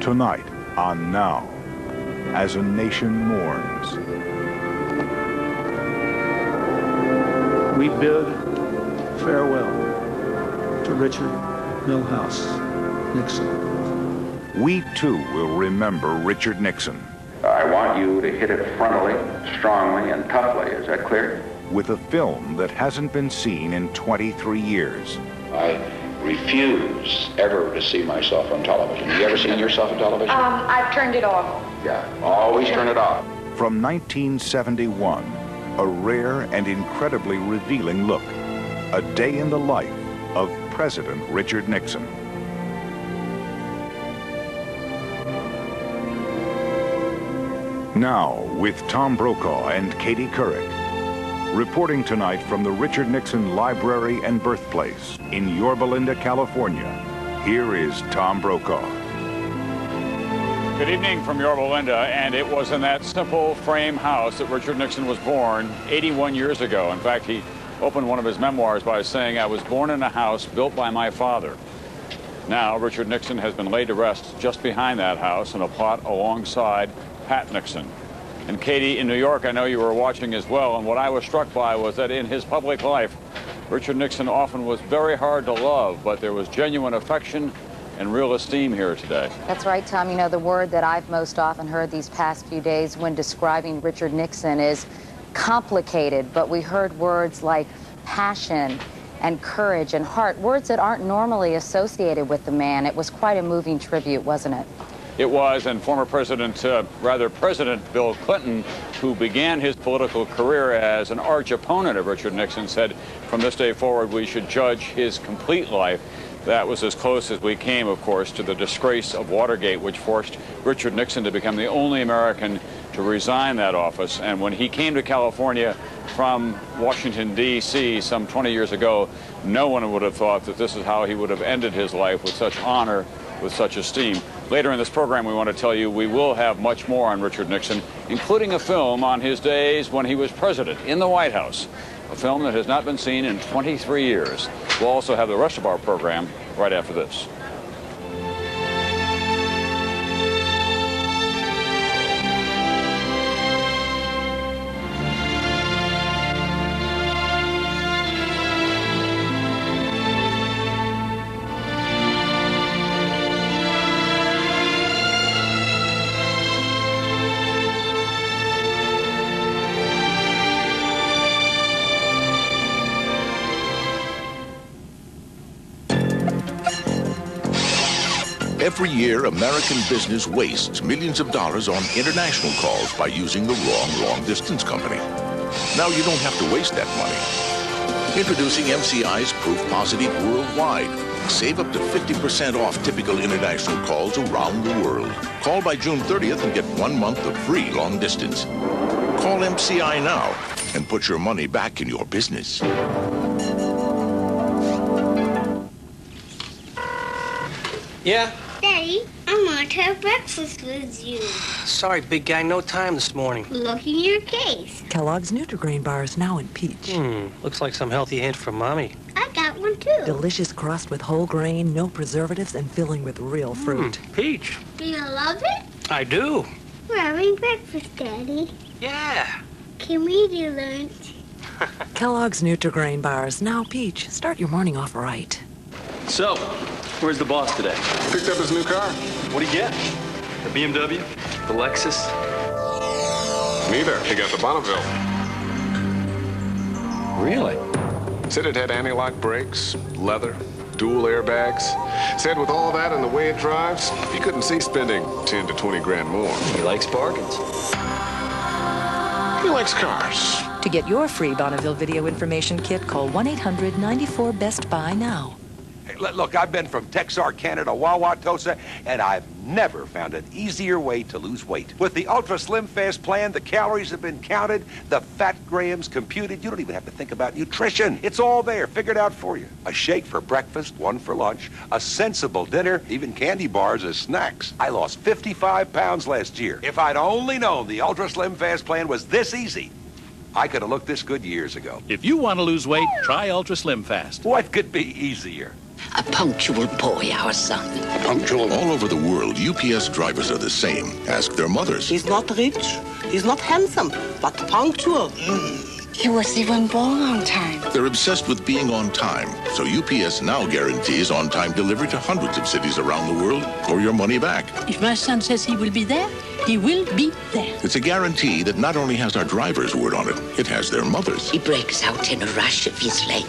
Tonight on Now, as a nation mourns. We bid farewell to Richard Milhouse Nixon. We too will remember Richard Nixon. I want you to hit it frontally, strongly, and toughly. Is that clear? With a film that hasn't been seen in 23 years. I refuse ever to see myself on television. Have you ever seen yourself on television? I've turned it off. Yeah, always turn it off. From 1971, a rare and incredibly revealing look. A day in the life of President Richard Nixon. Now, with Tom Brokaw and Katie Couric. Reporting tonight from the Richard Nixon Library and Birthplace in Yorba Linda, California, here is Tom Brokaw. Good evening from Yorba Linda, and it was in that simple frame house that Richard Nixon was born 81 years ago. In fact, he opened one of his memoirs by saying, "I was born in a house built by my father." Now, Richard Nixon has been laid to rest just behind that house in a plot alongside Pat Nixon. And Katie, in New York, I know you were watching as well, and what I was struck by was that in his public life, Richard Nixon often was very hard to love, but there was genuine affection and real esteem here today. That's right, Tom. You know, the word that I've most often heard these past few days when describing Richard Nixon is complicated, but we heard words like passion and courage and heart, words that aren't normally associated with the man. It was quite a moving tribute, wasn't it? It was, and former President Bill Clinton, who began his political career as an arch opponent of Richard Nixon, said, from this day forward, we should judge his complete life. That was as close as we came, of course, to the disgrace of Watergate, which forced Richard Nixon to become the only American to resign that office. And when he came to California from Washington, D.C. some 20 years ago, no one would have thought that this is how he would have ended his life, with such honor, with such esteem. Later in this program, we want to tell you we will have much more on Richard Nixon, including a film on his days when he was president in the White House, a film that has not been seen in 23 years. We'll also have the rest of our program right after this. Every year, American business wastes millions of dollars on international calls by using the wrong long-distance company. Now you don't have to waste that money. Introducing MCI's Proof Positive Worldwide. Save up to 50% off typical international calls around the world. Call by June 30th and get 1 month of free long distance. Call MCI now and put your money back in your business. Yeah? Daddy, I want to have breakfast with you. Sorry, big guy, no time this morning. Look in your case. Kellogg's Nutri-Grain bars now in peach. Looks like some healthy hint from Mommy. I got one too. Delicious crust with whole grain, no preservatives, and filling with real fruit. Peach. Do you love it? I do. We're having breakfast, Daddy. Yeah. Can we do lunch? Kellogg's Nutri-Grain bars now peach. Start your morning off right. So, where's the boss today? Picked up his new car. What'd he get? The BMW? The Lexus? Neither. He got the Bonneville. Really? Said it had anti-lock brakes, leather, dual airbags. Said with all that and the way it drives, he couldn't see spending 10 to 20 grand more. He likes bargains. He likes cars. To get your free Bonneville video information kit, call 1-800-94-BEST-BUY now. Look, I've been from Texarkana to Wauwatosa, and I've never found an easier way to lose weight. With the Ultra Slim Fast plan, the calories have been counted, the fat grams computed. You don't even have to think about nutrition. It's all there, figured out for you. A shake for breakfast, one for lunch, a sensible dinner, even candy bars as snacks. I lost 55 pounds last year. If I'd only known the Ultra Slim Fast plan was this easy, I could have looked this good years ago. If you want to lose weight, try Ultra Slim Fast. What could be easier? A punctual boy, our son. Punctual? All over the world, UPS drivers are the same. Ask their mothers. He's not rich, he's not handsome, but punctual. He was even born on time. They're obsessed with being on time, so UPS now guarantees on-time delivery to hundreds of cities around the world, or your money back. If my son says he will be there, he will be there. It's a guarantee that not only has our driver's word on it, it has their mother's. He breaks out in a rush if he's late.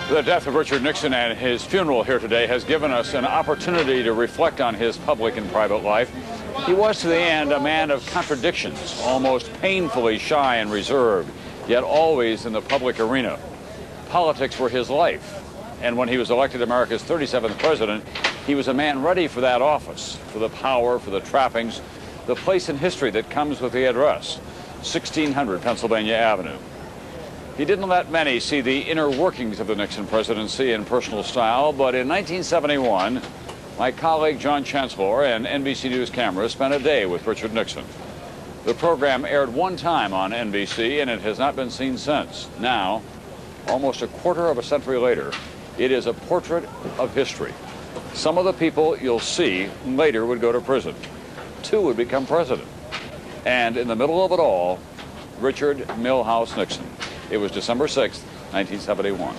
The death of Richard Nixon and his funeral here today has given us an opportunity to reflect on his public and private life. He was to the end a man of contradictions, almost painfully shy and reserved, yet always in the public arena. Politics were his life, and when he was elected America's 37th president, he was a man ready for that office, for the power, for the trappings, the place in history that comes with the address, 1600 Pennsylvania Avenue. He didn't let many see the inner workings of the Nixon presidency in personal style, but in 1971, my colleague John Chancellor and NBC News cameras spent a day with Richard Nixon. The program aired one time on NBC, and it has not been seen since. Now, almost a quarter of a century later, it is a portrait of history. Some of the people you'll see later would go to prison. 2 would become president. And in the middle of it all, Richard Milhouse Nixon. It was December 6th, 1971.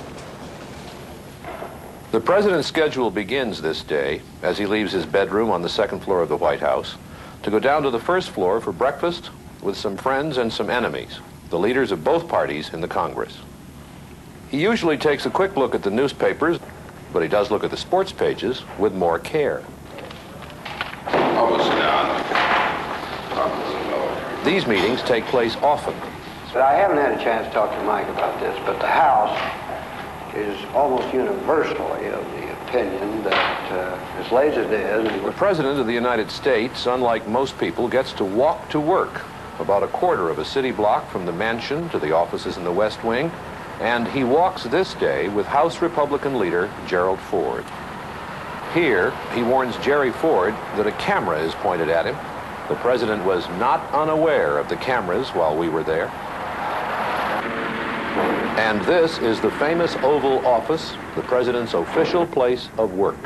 The president's schedule begins this day as he leaves his bedroom on the 2nd floor of the White House to go down to the 1st floor for breakfast with some friends and some enemies, the leaders of both parties in the Congress. He usually takes a quick look at the newspapers, but he does look at the sports pages with more care. Almost down. These meetings take place often. But I haven't had a chance to talk to Mike about this, but the House is almost universally of the opinion that as late as it is... The President of the United States, unlike most people, gets to walk to work about a quarter of a city block from the mansion to the offices in the West Wing, and he walks this day with House Republican leader Gerald Ford. Here, he warns Jerry Ford that a camera is pointed at him. The President was not unaware of the cameras while we were there. And this is the famous Oval Office, the President's official place of work.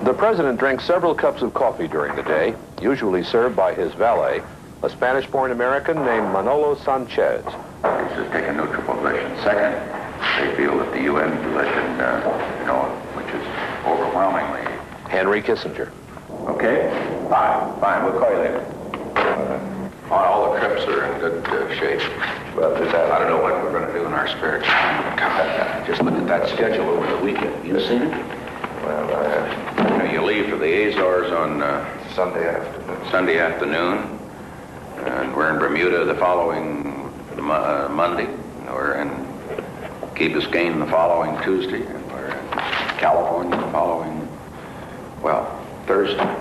The President drinks several cups of coffee during the day, usually served by his valet, a Spanish-born American named Manolo Sanchez. This has taken neutral position. Second, they feel that the UN position, which is overwhelmingly... Henry Kissinger. Okay, fine, we'll call you later. All the trips are in good shape. Well, I don't know what we're going to do in our spare time. Just look at that schedule over the weekend. You seen it? Well, you leave for the Azores on Sunday afternoon, and we're in Bermuda the following Monday. We're in Key Biscayne the following Tuesday, and we're in California the following, Thursday.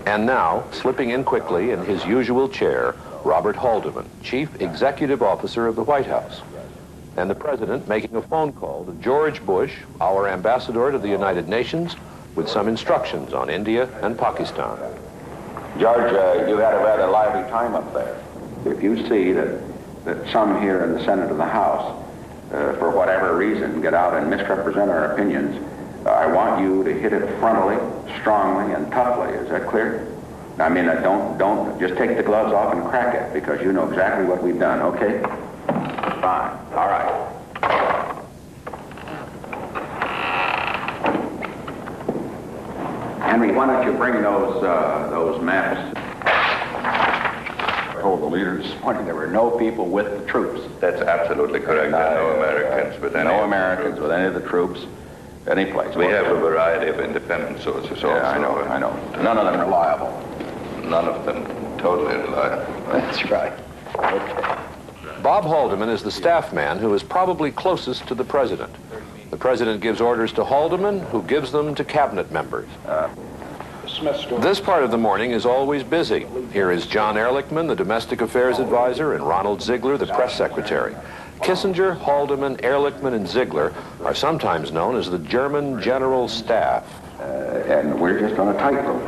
And now, slipping in quickly in his usual chair, Robert Haldeman, Chief Executive Officer of the White House. And the President making a phone call to George Bush, our ambassador to the United Nations, with some instructions on India and Pakistan. George, you had a rather lively time up there. If you see that some here in the Senate and the House, for whatever reason, get out and misrepresent our opinions, I want you to hit it frontally, strongly, and toughly. Is that clear? I mean, don't just take the gloves off and crack it, because you know exactly what we've done, okay? Fine. All right. Henry, why don't you bring those maps? I told the leaders this morning there were no people with the troops. That's absolutely correct. There are no Americans with any. No Americans with any of the troops, any place. We have a variety of independent sources also. Yeah, I know. None of them reliable. None of them totally reliable. That's right. Okay. Bob Haldeman is the staff man who is probably closest to the President. The President gives orders to Haldeman, who gives them to cabinet members. This part of the morning is always busy. Here is John Ehrlichman, the Domestic Affairs Advisor, and Ronald Ziegler, the Press Secretary. Kissinger, Haldeman, Ehrlichman, and Ziegler are sometimes known as the German General Staff. And we're just on a tightrope.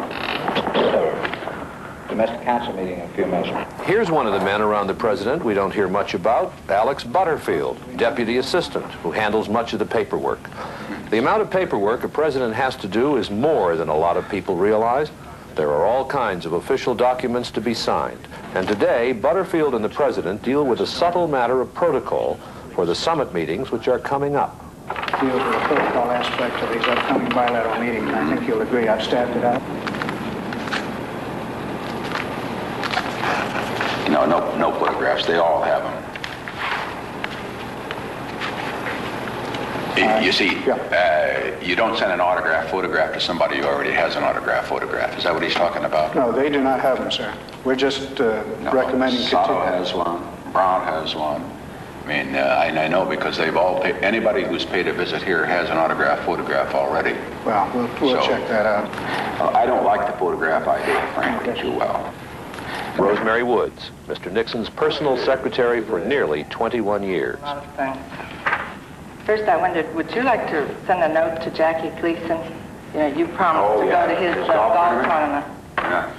missed a council meeting in a few minutes. Here's one of the men around the president we don't hear much about, Alex Butterfield, deputy assistant, who handles much of the paperwork. The amount of paperwork a president has to do is more than a lot of people realize. There are all kinds of official documents to be signed. And today, Butterfield and the president deal with a subtle matter of protocol for the summit meetings which are coming up. Deals with the protocol aspect of these upcoming bilateral meetings. I think you'll agree I've staffed it out. You know, no photographs. They all have them. You see, you don't send an autograph photograph to somebody who already has an autograph photograph. Is that what he's talking about? No, they do not have them, sir. We're just recommending... Sato has one. Brown has one. I mean, I know because they've all paid... Anybody who's paid a visit here has an autograph photograph already. Well, we'll check that out. I don't like the photograph idea, frankly, too well. Rosemary Woods, Mr. Nixon's personal secretary for nearly 21 years. First, I wondered, would you like to send a note to Jackie Gleason? You know, you promised to go to his golf tournament. Yeah.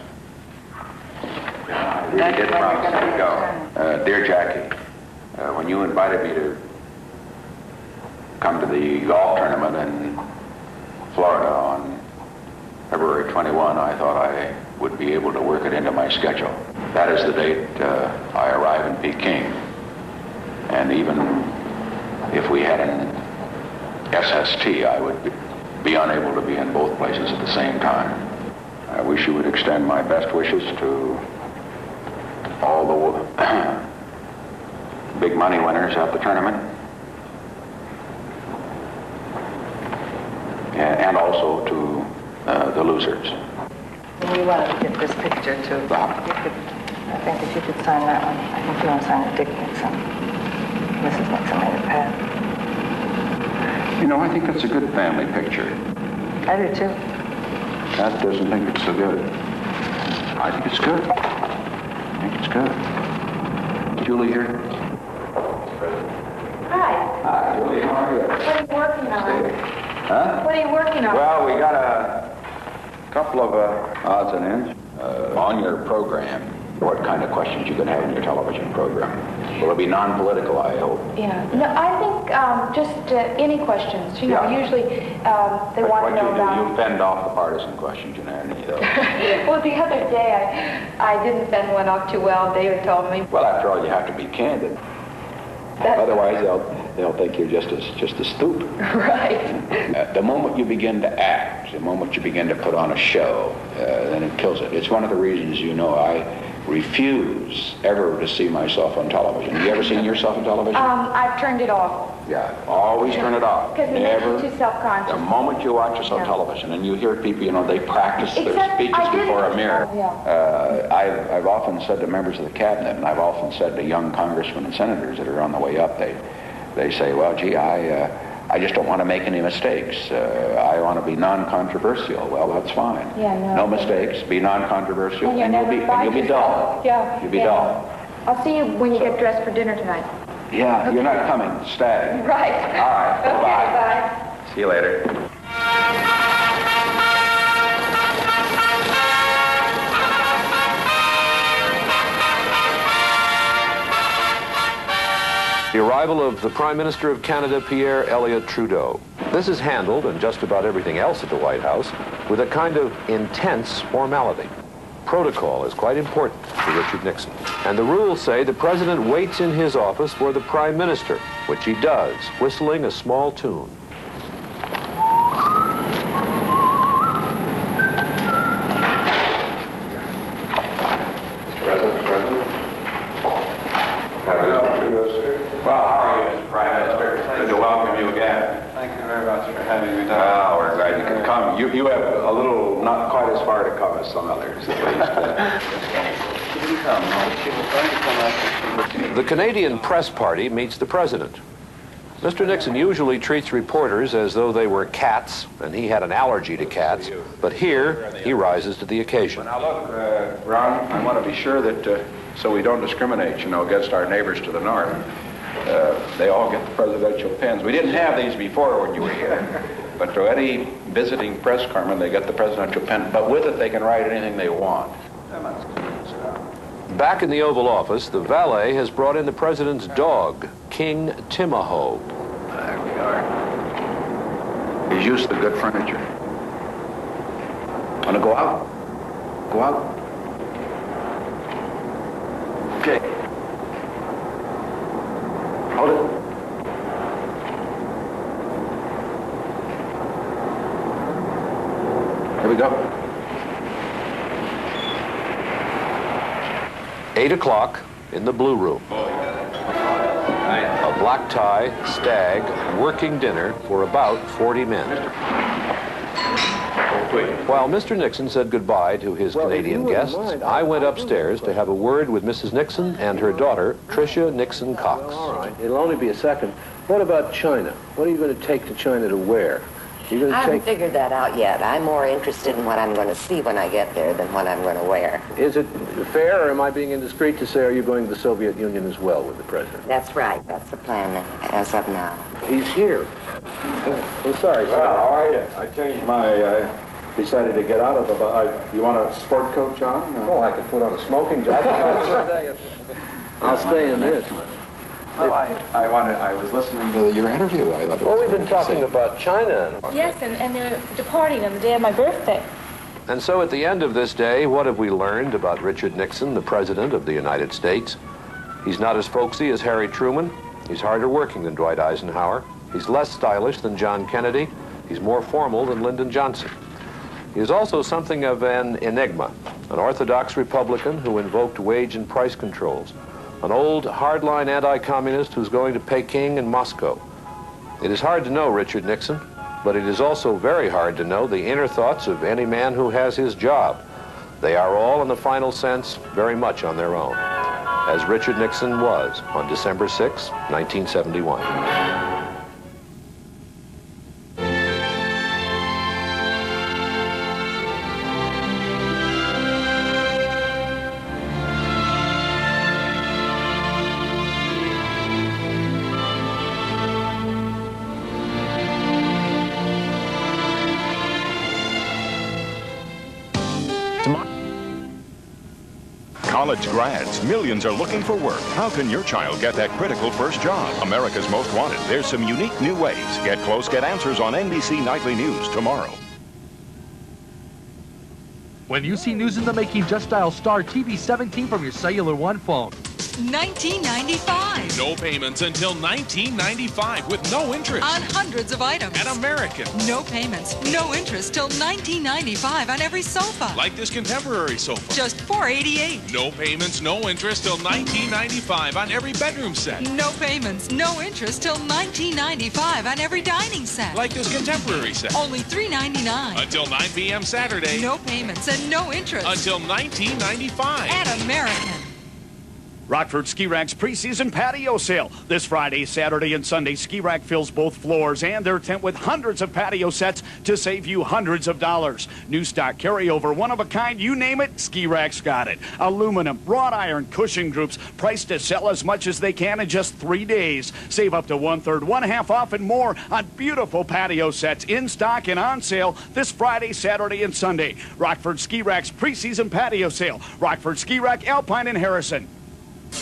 I really did promise to go. Dear Jackie, when you invited me to come to the golf tournament in Florida on February 21, I thought I would be able to work it into my schedule. That is the date I arrive in Peking. And even if we had an SST, I would be unable to be in both places at the same time. I wish you would extend my best wishes to all the big money winners at the tournament. And also to the losers. And you wanted to get this picture too. I think if you could sign that one. I think you want to sign it, Dick Nixon. Mrs. Nixon made it pass. You know, I think that's a good family picture. I do too. Pat doesn't think it's so good. I think it's good. I think it's good. Julie here? Hi. Hi, Julie. How are you? What are you working on? Huh? What are you working on? Well, we got a couple of odds and ends on your program. What kind of questions you can have in your television program? Will it be non-political, I hope? Yeah. No, I think just any questions. You know, usually they want to know about... You fend off the partisan questions, you know, any of those. Well, the other day I didn't fend one off too well. They told me. Well, after all, you have to be candid. Otherwise, they'll think you're just as stupid. Right. The moment you begin to act, the moment you begin to put on a show, then it kills it. It's one of the reasons, you know, I refuse ever to see myself on television. Have you ever seen yourself on television? I've turned it off. Yeah, always turn it off. Because it makes you too self-conscious. The moment you watch us on television and you hear people, you know, they practice their speeches before a mirror. I've often said to members of the cabinet, and I've often said to young congressmen and senators that are on the way up, they say, well, gee, I just don't want to make any mistakes. I want to be non-controversial. Well, that's fine. Yeah, no mistakes. Be non-controversial, and you'll be dull. Yeah. You'll be dull. I'll see you when you get dressed for dinner tonight. Yeah, okay. You're not coming. Stay. Right. All right. Okay, bye. See you later. The arrival of the Prime Minister of Canada, Pierre Elliott Trudeau. This is handled, and just about everything else at the White House, with a kind of intense formality. Protocol is quite important to Richard Nixon. And the rules say the President waits in his office for the Prime Minister, which he does, whistling a small tune. Well, how are you, Mr. Prime Minister? Good to welcome you again. Thank you very much for having me down. Well, we're glad you could come. You have a little, not quite as far to come as some others, at least. The Canadian Press Party meets the President. Mr. Nixon usually treats reporters as though they were cats, and he had an allergy to cats, but here he rises to the occasion. Now look, Ron, I want to be sure that so we don't discriminate, you know, against our neighbors to the north. They all get the presidential pins. We didn't have these before when you were here, but to any visiting press corpsman, they get the presidential pin, but with it they can write anything they want. Back in the Oval Office, the valet has brought in the president's dog, King Timahoe. There we are. He's used to good furniture. Want to go out? Go out? Okay. Hold it. Here we go. 8 o'clock in the Blue Room. A black tie, stag, working dinner for about 40 men. While Mr. Nixon said goodbye to his Canadian guests, I went upstairs to have a word with Mrs. Nixon and her daughter, Tricia Nixon Cox. All right, it'll only be a second. What about China? What are you going to take to China to wear? I haven't figured that out yet. I'm more interested in what I'm going to see when I get there than what I'm going to wear. Is it fair, or am I being indiscreet to say, are you going to the Soviet Union as well with the president? That's right. That's the plan as of now. He's here. I'm sorry, sir. Well, how are you? I changed my, decided to get out of the, you want a sport coat, John? Oh, I could put on a smoking jacket. I'll stay in this. Well, I was listening to your interview. I thought well, we've been talking about China. Yes, and they're departing on the day of my birthday. And so at the end of this day, what have we learned about Richard Nixon, the President of the United States? He's not as folksy as Harry Truman. He's harder working than Dwight Eisenhower. He's less stylish than John Kennedy. He's more formal than Lyndon Johnson. He is also something of an enigma, an orthodox Republican who invoked wage and price controls, an old hardline anti-communist who's going to Peking and Moscow. It is hard to know Richard Nixon, but it is also very hard to know the inner thoughts of any man who has his job. They are all, in the final sense, very much on their own, as Richard Nixon was on December 6, 1971. College grads, millions are looking for work. How can your child get that critical first job? America's Most Wanted. There's some unique new ways. Get close, get answers on NBC Nightly News tomorrow. When you see news in the making, just dial star TV 17 from your Cellular One phone. $19.95. No payments until $19.95 with no interest. On hundreds of items. At American. No payments, no interest till $19.95 on every sofa. Like this contemporary sofa. Just $488. No payments, no interest till $19.95 on every bedroom set. No payments, no interest till $19.95 on every dining set. Like this contemporary set. Only $3.99. Until 9 p.m. Saturday. No payments and no interest. Until $19.95. At American. Rockford Ski Rack's preseason patio sale. This Friday, Saturday, and Sunday, Ski Rack fills both floors and their tent with hundreds of patio sets to save you hundreds of dollars. New stock carryover, one of a kind, you name it, Ski Rack's got it. Aluminum, wrought iron, cushion groups, priced to sell as much as they can in just 3 days. Save up to 1/3, 1/2 off and more on beautiful patio sets in stock and on sale this Friday, Saturday, and Sunday. Rockford Ski Rack's preseason patio sale. Rockford Ski Rack, Alpine, and Harrison.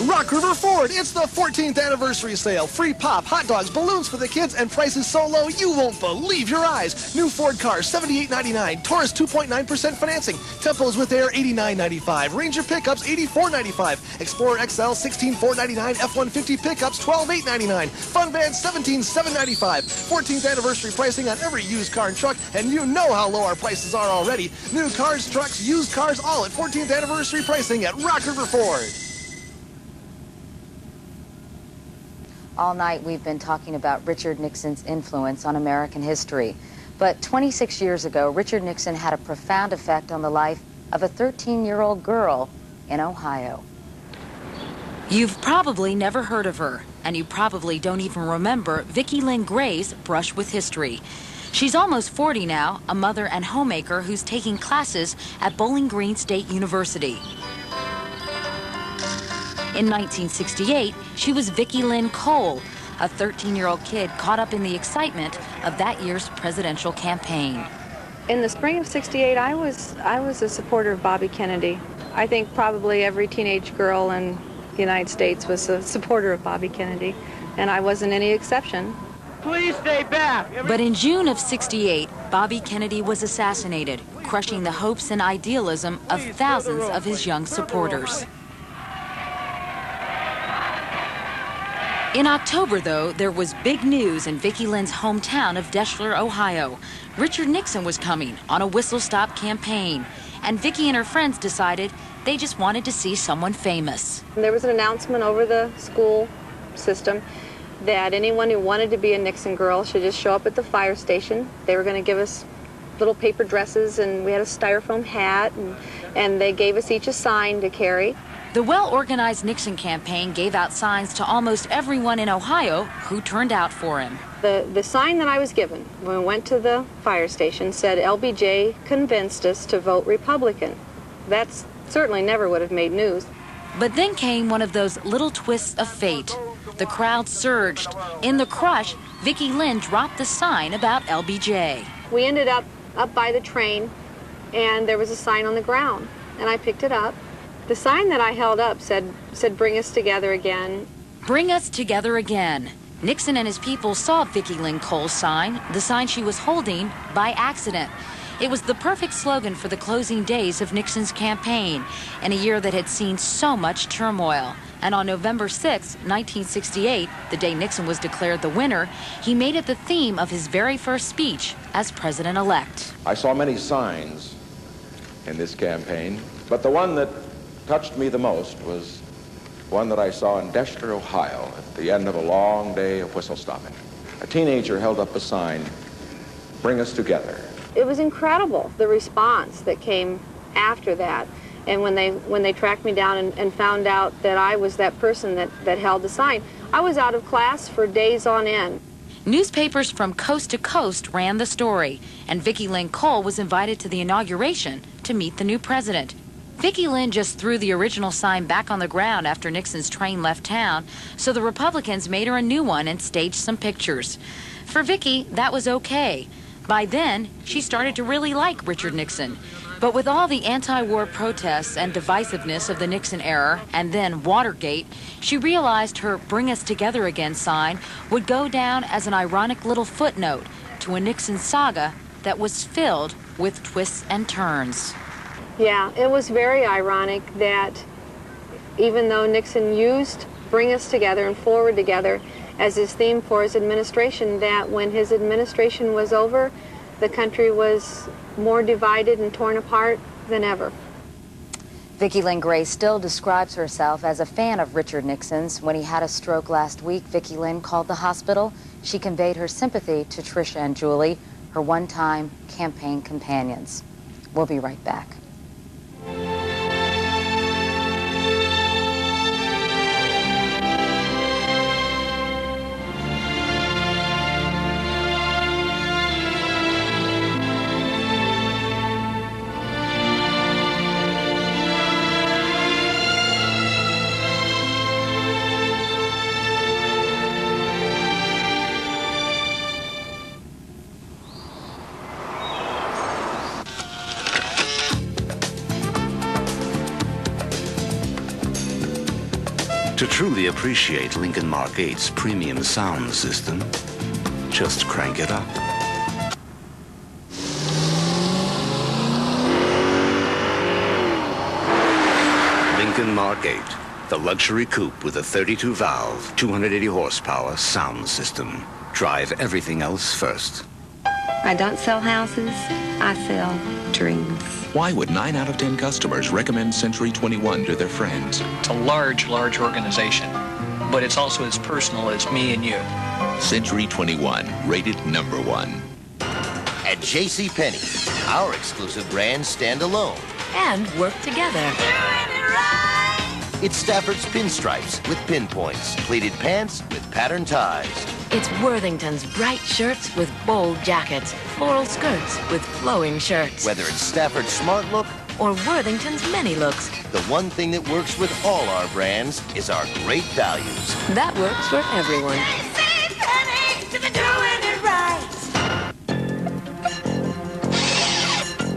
Rock River Ford, it's the 14th anniversary sale. Free pop, hot dogs, balloons for the kids, and prices so low you won't believe your eyes. New Ford cars, $78.99. Taurus, 2.9% financing. Tempos with Air, $89.95. Ranger pickups, $84.95. Explorer XL, $16,499. F-150 pickups, $12,899. Fun Van, $17,795. 14th anniversary pricing on every used car and truck, and you know how low our prices are already. New cars, trucks, used cars, all at 14th anniversary pricing at Rock River Ford. All night we've been talking about Richard Nixon's influence on American history. But 26 years ago, Richard Nixon had a profound effect on the life of a 13-year-old girl in Ohio. You've probably never heard of her, and you probably don't even remember Vicki Lynn Gray's brush with history. She's almost 40 now, a mother and homemaker who's taking classes at Bowling Green State University. In 1968, she was Vicki Lynn Cole, a 13-year-old kid caught up in the excitement of that year's presidential campaign. In the spring of '68, I was a supporter of Bobby Kennedy. I think probably every teenage girl in the United States was a supporter of Bobby Kennedy, and I wasn't any exception. Please stay back. But in June of '68, Bobby Kennedy was assassinated, crushing the hopes and idealism of thousands of his young supporters. In October, though, there was big news in Vicki Lynn's hometown of Deschler, Ohio. Richard Nixon was coming on a whistle-stop campaign, and Vicki and her friends decided they just wanted to see someone famous. There was an announcement over the school system that anyone who wanted to be a Nixon girl should just show up at the fire station. They were going to give us little paper dresses, and we had a styrofoam hat, and they gave us each a sign to carry. The well-organized Nixon campaign gave out signs to almost everyone in Ohio who turned out for him. The sign that I was given when we went to the fire station said, "LBJ convinced us to vote Republican." That certainly never would have made news. But then came one of those little twists of fate. The crowd surged. In the crush, Vicki Lynn dropped the sign about LBJ. We ended up by the train, and there was a sign on the ground, and I picked it up. The sign that I held up said, "Bring us together again." Bring us together again. Nixon and his people saw Vicki Lynn Cole's sign, the sign she was holding, by accident. It was the perfect slogan for the closing days of Nixon's campaign, in a year that had seen so much turmoil. And on November 6, 1968, the day Nixon was declared the winner, he made it the theme of his very first speech as president-elect. I saw many signs in this campaign, but the one that touched me the most was one that I saw in Deschler, Ohio, at the end of a long day of whistle stopping. A teenager held up a sign, "Bring us together." It was incredible, the response that came after that. And when they tracked me down and found out that I was that person that held the sign, I was out of class for days on end. Newspapers from coast to coast ran the story, and Vicki Lynn Cole was invited to the inauguration to meet the new president. Vicki Lynn just threw the original sign back on the ground after Nixon's train left town, so the Republicans made her a new one and staged some pictures. For Vicki, that was okay. By then, she started to really like Richard Nixon. But with all the anti-war protests and divisiveness of the Nixon era, and then Watergate, she realized her "Bring Us Together Again" sign would go down as an ironic little footnote to a Nixon saga that was filled with twists and turns. Yeah, it was very ironic that even though Nixon used "Bring Us Together" and "Forward Together" as his theme for his administration, that when his administration was over, the country was more divided and torn apart than ever. Vicki Lynn Grace still describes herself as a fan of Richard Nixon's. When he had a stroke last week, Vicki Lynn called the hospital. She conveyed her sympathy to Tricia and Julie, her one-time campaign companions. We'll be right back. To truly appreciate Lincoln Mark 8's premium sound system, just crank it up. Lincoln Mark 8, the luxury coupe with a 32-valve, 280 horsepower sound system. Drive everything else first. I don't sell houses, I sell dreams. Why would 9 out of 10 customers recommend Century 21 to their friends? It's a large organization, but it's also as personal as me and you. Century 21, rated #1. At JCPenney, our exclusive brands stand alone And work together. It's Stafford's pinstripes with pinpoints, pleated pants with patterned ties. It's Worthington's bright shirts with bold jackets, floral skirts with flowing shirts. Whether it's Stafford's smart look or Worthington's many looks, the one thing that works with all our brands is our great values. that works for everyone.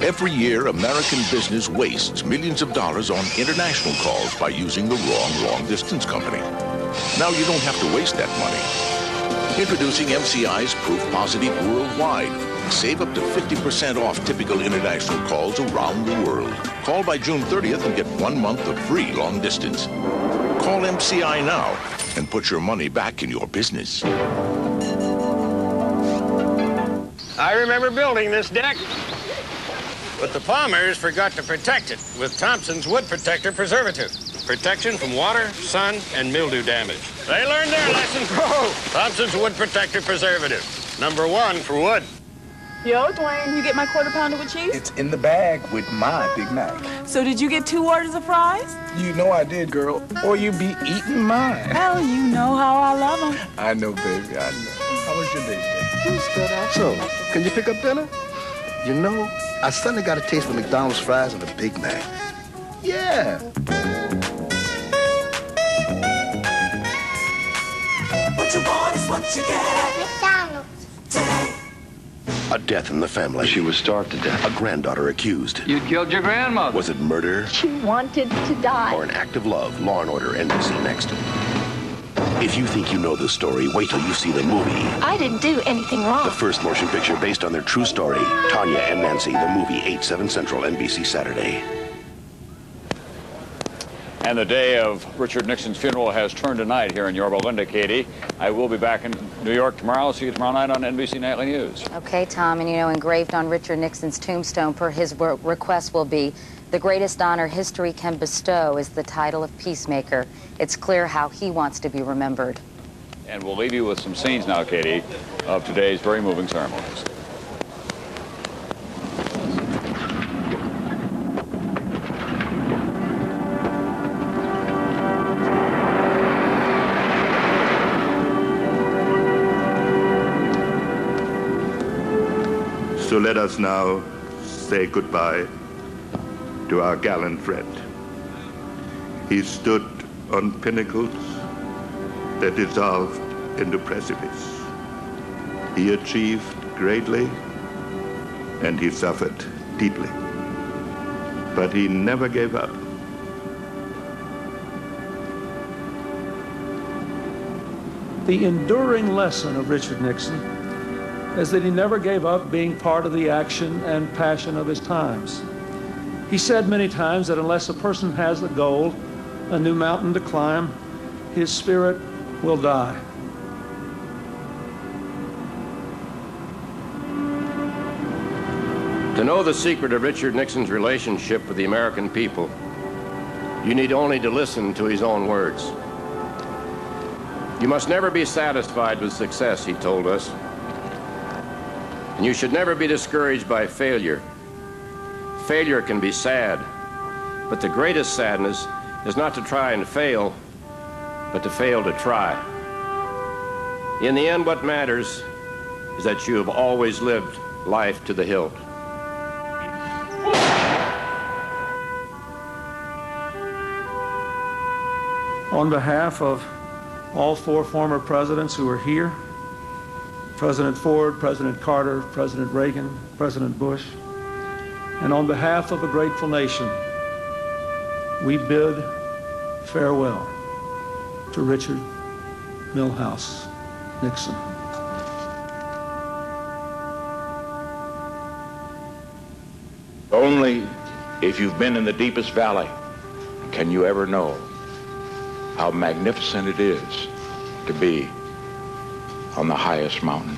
Every year, American business wastes millions of dollars on international calls by using the wrong long-distance company. Now you don't have to waste that money. Introducing MCI's Proof Positive Worldwide. Save up to 50% off typical international calls around the world. Call by June 30th and get 1 month of free long distance. Call MCI now and put your money back in your business. I remember building this deck, but the Palmers forgot to protect it with Thompson's Wood Protector Preservative. Protection from water, sun, and mildew damage. They learned their lesson. Thompson's Wood Protector Preservative. #1 for wood. Yo, Dwayne, you get my quarter pounder with cheese? It's in the bag with my Big Mac. So did you get 2 orders of fries? You know I did, girl, or you'd be eating mine. Well, you know how I love them. I know, baby, I know. How was your day today? Who's that? So, can you pick up dinner? You know, I suddenly got a taste for McDonald's fries and a Big Mac. Yeah. What you want is what you get. McDonald's. Today. A death in the family. She was starved to death. A granddaughter accused. You killed your grandmother. Was it murder? She wanted to die. Or an act of love? Law and Order, NBC next. If you think you know the story, wait till you see the movie. I didn't do anything wrong. The first motion picture based on their true story. Tanya and Nancy, the movie, 8/7 Central, NBC Saturday. And the day of Richard Nixon's funeral has turned tonight here in Yorba Linda, Katie. I will be back in New York tomorrow. I'll see you tomorrow night on NBC Nightly News. Okay, Tom, and you know, engraved on Richard Nixon's tombstone per his request will be, "The greatest honor history can bestow is the title of peacemaker." It's clear how he wants to be remembered. And we'll leave you with some scenes now, Katie, of today's very moving ceremonies. So let us now say goodbye to our gallant friend. He stood on pinnacles that dissolved into precipice. He achieved greatly and he suffered deeply. But he never gave up. The enduring lesson of Richard Nixon is that he never gave up being part of the action and passion of his times. He said many times that unless a person has a goal, a new mountain to climb, his spirit will die. To know the secret of Richard Nixon's relationship with the American people, you need only to listen to his own words. You must never be satisfied with success, he told us. And you should never be discouraged by failure. Failure can be sad, but the greatest sadness is not to try and fail, but to fail to try. In the end, what matters is that you have always lived life to the hilt. On behalf of all 4 former presidents who are here, President Ford, President Carter, President Reagan, President Bush, and on behalf of a grateful nation, we bid farewell to Richard Milhouse Nixon. Only if you've been in the deepest valley can you ever know how magnificent it is to be on the highest mountain.